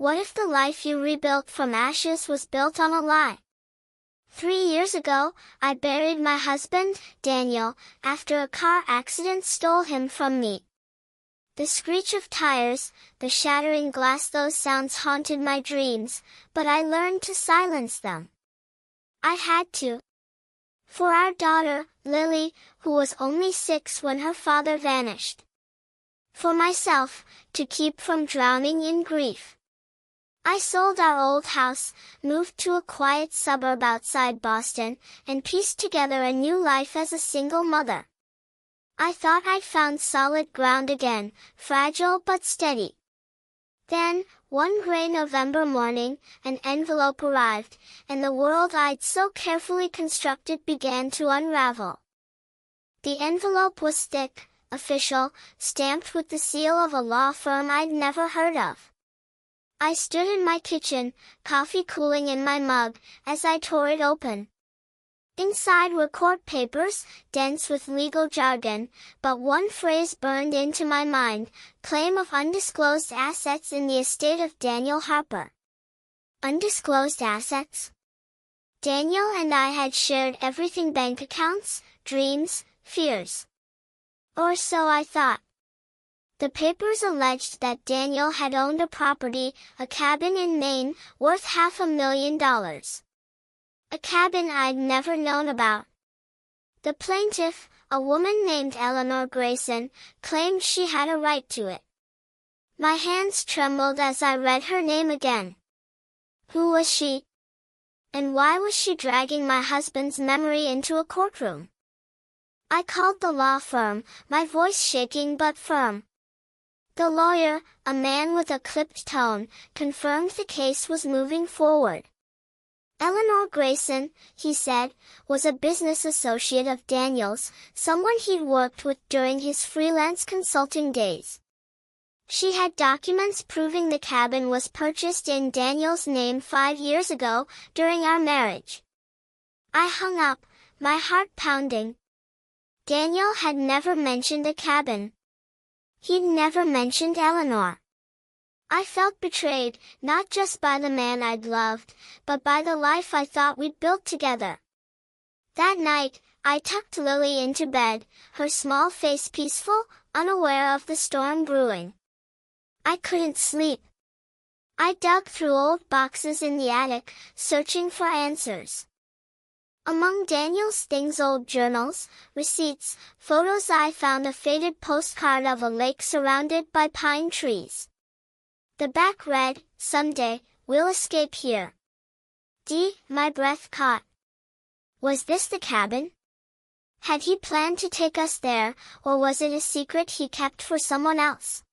What if the life you rebuilt from ashes was built on a lie? 3 years ago, I buried my husband, Daniel, after a car accident stole him from me. The screech of tires, the shattering glass, those sounds haunted my dreams, but I learned to silence them. I had to. For our daughter, Lily, who was only 6 when her father vanished. For myself, to keep from drowning in grief. I sold our old house, moved to a quiet suburb outside Boston, and pieced together a new life as a single mother. I thought I'd found solid ground again, fragile but steady. Then, one gray November morning, an envelope arrived, and the world I'd so carefully constructed began to unravel. The envelope was thick, official, stamped with the seal of a law firm I'd never heard of. I stood in my kitchen, coffee cooling in my mug, as I tore it open. Inside were court papers, dense with legal jargon, but one phrase burned into my mind: claim of undisclosed assets in the estate of Daniel Harper. Undisclosed assets? Daniel and I had shared everything: bank accounts, dreams, fears. Or so I thought. The papers alleged that Daniel had owned a property, a cabin in Maine, worth $500,000. A cabin I'd never known about. The plaintiff, a woman named Eleanor Grayson, claimed she had a right to it. My hands trembled as I read her name again. Who was she? And why was she dragging my husband's memory into a courtroom? I called the law firm, my voice shaking but firm. The lawyer, a man with a clipped tone, confirmed the case was moving forward. Eleanor Grayson, he said, was a business associate of Daniel's, someone he'd worked with during his freelance consulting days. She had documents proving the cabin was purchased in Daniel's name 5 years ago, during our marriage. I hung up, my heart pounding. Daniel had never mentioned a cabin. He'd never mentioned Eleanor. I felt betrayed, not just by the man I'd loved, but by the life I thought we'd built together. That night, I tucked Lily into bed, her small face peaceful, unaware of the storm brewing. I couldn't sleep. I dug through old boxes in the attic, searching for answers. Among Daniel's things: old journals, receipts, photos. I found a faded postcard of a lake surrounded by pine trees. The back read, "Someday, we'll escape here." My breath caught. Was this the cabin? Had he planned to take us there, or was it a secret he kept for someone else?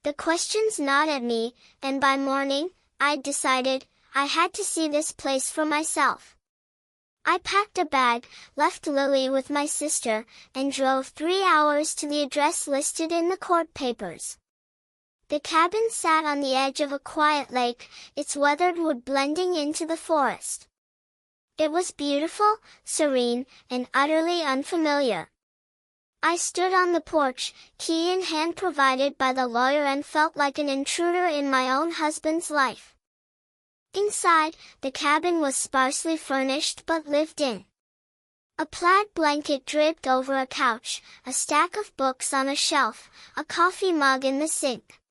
The questions gnawed at me, and by morning, I'd decided, I had to see this place for myself. I packed a bag, left Lily with my sister, and drove 3 hours to the address listed in the court papers. The cabin sat on the edge of a quiet lake, its weathered wood blending into the forest. It was beautiful, serene, and utterly unfamiliar. I stood on the porch, key in hand provided by the lawyer, and felt like an intruder in my own husband's life. Inside, the cabin was sparsely furnished but lived in. A plaid blanket draped over a couch, a stack of books on a shelf, a coffee mug in the sink.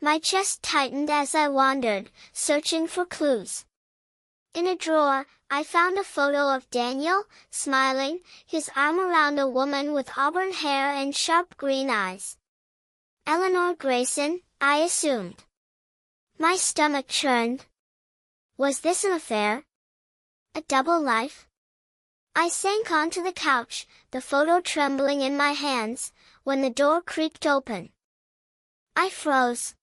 My chest tightened as I wandered, searching for clues. In a drawer, I found a photo of Daniel, smiling, his arm around a woman with auburn hair and sharp green eyes. Eleanor Grayson, I assumed. My stomach churned. Was this an affair? A double life? I sank onto the couch, the photo trembling in my hands, when the door creaked open. I froze.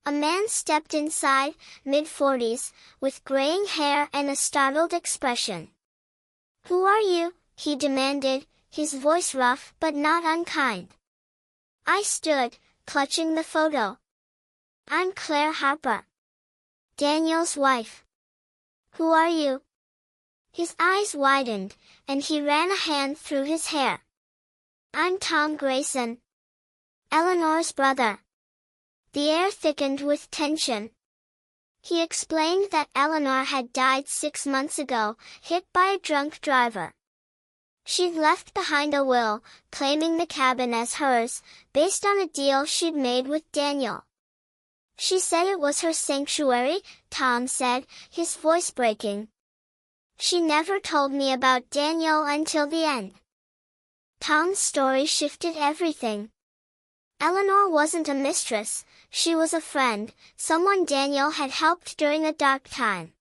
A man stepped inside, mid-40s, with graying hair and a startled expression. "Who are you?" he demanded, his voice rough but not unkind. I stood, clutching the photo. "I'm Claire Harper. Daniel's wife." "Who are you?" His eyes widened, and he ran a hand through his hair. "I'm Tom Grayson. Eleanor's brother." The air thickened with tension. He explained that Eleanor had died 6 months ago, hit by a drunk driver. She'd left behind a will, claiming the cabin as hers, based on a deal she'd made with Daniel. She said it was her sanctuary, Tom said, his voice breaking. She never told me about Daniel until the end. Tom's story shifted everything. Eleanor wasn't a mistress, she was a friend, someone Daniel had helped during a dark time.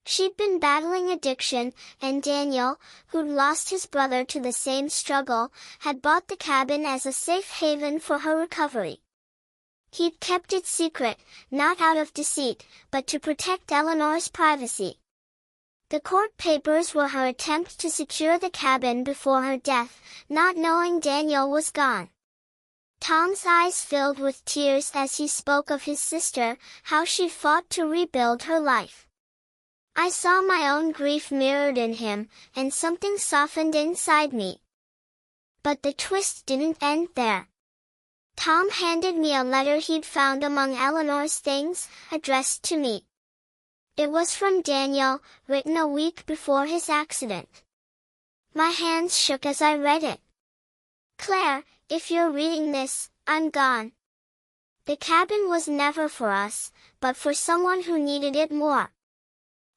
She'd been battling addiction, and Daniel, who'd lost his brother to the same struggle, had bought the cabin as a safe haven for her recovery. He'd kept it secret, not out of deceit, but to protect Eleanor's privacy. The court papers were her attempt to secure the cabin before her death, not knowing Daniel was gone. Tom's eyes filled with tears as he spoke of his sister, how she'd fought to rebuild her life. I saw my own grief mirrored in him, and something softened inside me. But the twist didn't end there. Tom handed me a letter he'd found among Eleanor's things, addressed to me. It was from Daniel, written a week before his accident. My hands shook as I read it. Claire, if you're reading this, I'm gone. The cabin was never for us, but for someone who needed it more.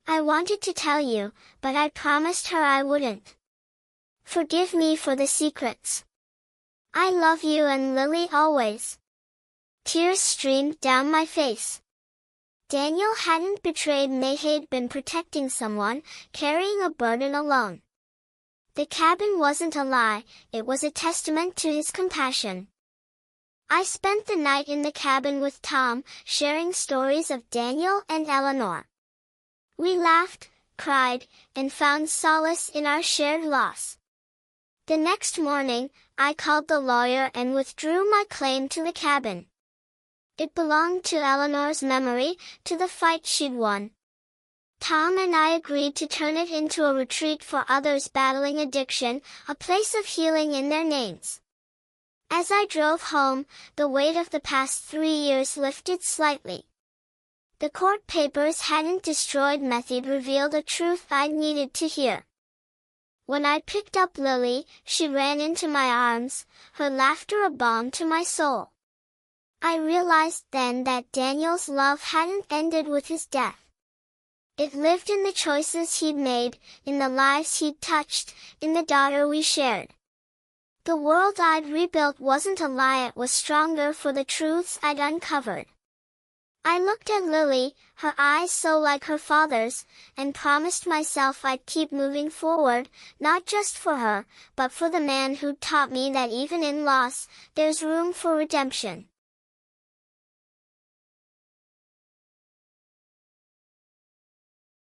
I wanted to tell you, but I promised her I wouldn't. Forgive me for the secrets. I love you and Lily always. Tears streamed down my face. Daniel hadn't betrayed me, he'd been protecting someone, carrying a burden alone. The cabin wasn't a lie, it was a testament to his compassion. I spent the night in the cabin with Tom, sharing stories of Daniel and Eleanor. We laughed, cried, and found solace in our shared loss. The next morning, I called the lawyer and withdrew my claim to the cabin. It belonged to Eleanor's memory, to the fight she'd won. Tom and I agreed to turn it into a retreat for others battling addiction, a place of healing in their names. As I drove home, the weight of the past 3 years lifted slightly. The court papers hadn't destroyed me, they'd revealed a truth I'd needed to hear. When I picked up Lily, she ran into my arms, her laughter a balm to my soul. I realized then that Daniel's love hadn't ended with his death. It lived in the choices he'd made, in the lives he'd touched, in the daughter we shared. The world I'd rebuilt wasn't a lie, it was stronger for the truths I'd uncovered. I looked at Lily, her eyes so like her father's, and promised myself I'd keep moving forward, not just for her, but for the man who'd taught me that even in loss, there's room for redemption.